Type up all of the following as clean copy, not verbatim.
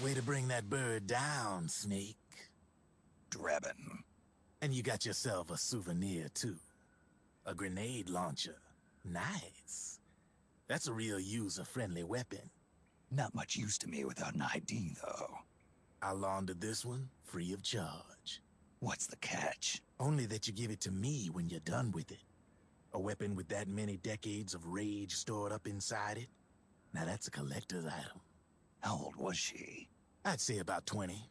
Way to bring that bird down, Snake. Drebin. And you got yourself a souvenir, too. A grenade launcher. Nice. That's a real user-friendly weapon. Not much use to me without an ID, though. I'll launder this one free of charge. What's the catch? Only that you give it to me when you're done with it. A weapon with that many decades of rage stored up inside it? Now that's a collector's item. How old was she? I'd say about 20.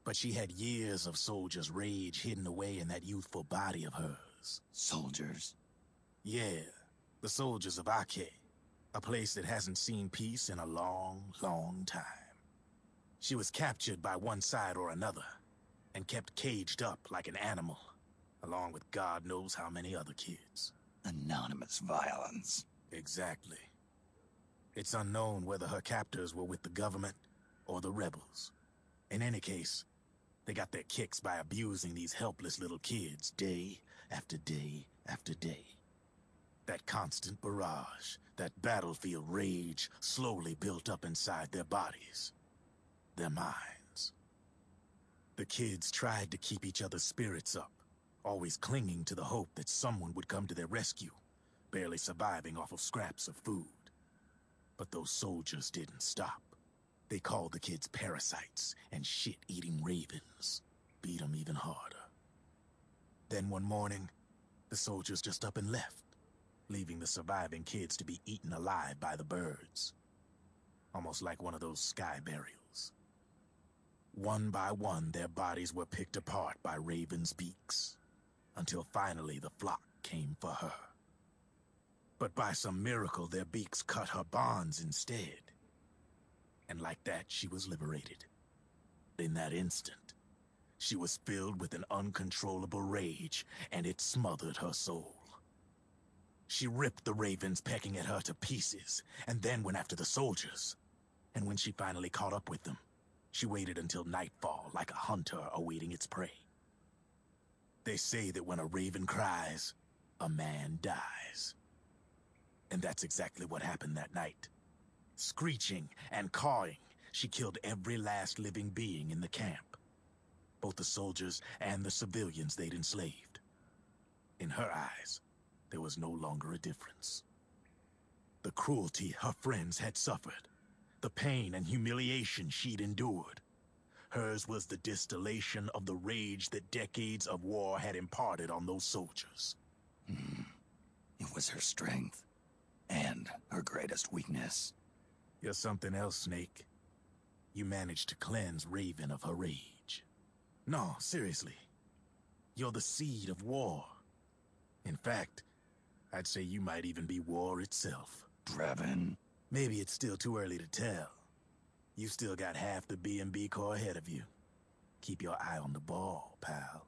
But she had years of soldiers' rage hidden away in that youthful body of hers. Soldiers? Yeah, the soldiers of Ake. A place that hasn't seen peace in a long, long time. She was captured by one side or another, and kept caged up like an animal, along with God knows how many other kids. Anonymous violence. Exactly. It's unknown whether her captors were with the government or the rebels. In any case, they got their kicks by abusing these helpless little kids day after day after day. That constant barrage, that battlefield rage slowly built up inside their bodies, their minds. The kids tried to keep each other's spirits up, always clinging to the hope that someone would come to their rescue, barely surviving off of scraps of food. But those soldiers didn't stop. They called the kids parasites and shit-eating ravens, beat them even harder. Then one morning, the soldiers just up and left, leaving the surviving kids to be eaten alive by the birds. Almost like one of those sky burials. One by one, their bodies were picked apart by ravens' beaks, until finally the flock came for her. But by some miracle, their beaks cut her bonds instead. And like that, she was liberated. In that instant, she was filled with an uncontrollable rage, and it smothered her soul. She ripped the ravens pecking at her to pieces, and then went after the soldiers. And when she finally caught up with them, she waited until nightfall like a hunter awaiting its prey. They say that when a raven cries, a man dies. And that's exactly what happened that night. Screeching and cawing, she killed every last living being in the camp. Both the soldiers and the civilians they'd enslaved. In her eyes, there was no longer a difference. The cruelty her friends had suffered, the pain and humiliation she'd endured. Hers was the distillation of the rage that decades of war had imparted on those soldiers. It was her strength, and her greatest weakness. You're something else, Snake. You managed to cleanse Raven of her rage. No, seriously. You're the seed of war. In fact, I'd say you might even be war itself. Drebin. Maybe it's still too early to tell. You still got half the B&B Corps ahead of you. Keep your eye on the ball, pal.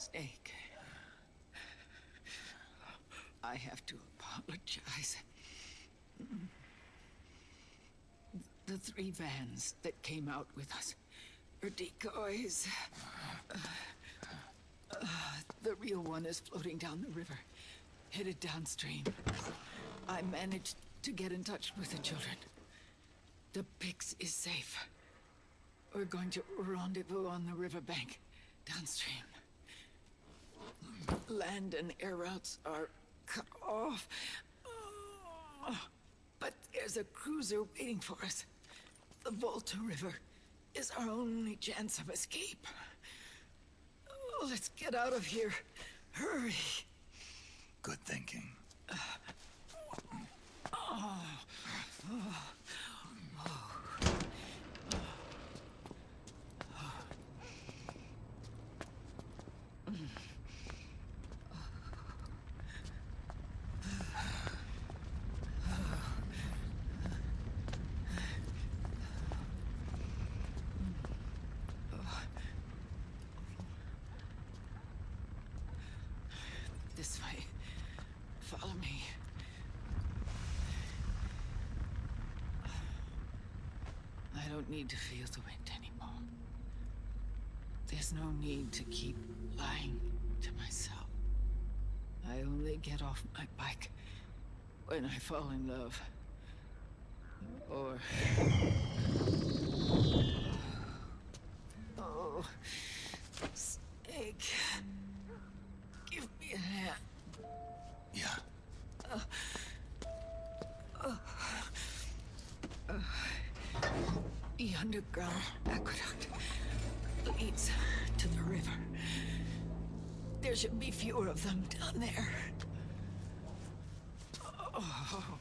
Snake, I have to apologize. The 3 vans that came out with us are decoys. The real one is floating down the river, headed downstream. I managed to get in touch with the children. The Pix is safe. We're going to rendezvous on the riverbank, downstream. Land and air routes are cut off. But there's a cruiser waiting for us. The Volta River is our only chance of escape. Let's get out of here. Hurry. Good thinking. don't need to feel the wind anymore. There's no need to keep lying to myself. I only get off my bike when I fall in love. Or... Oh, Snake. Give me a hand. Yeah. The underground aqueduct leads to the river. There should be fewer of them down there. Oh.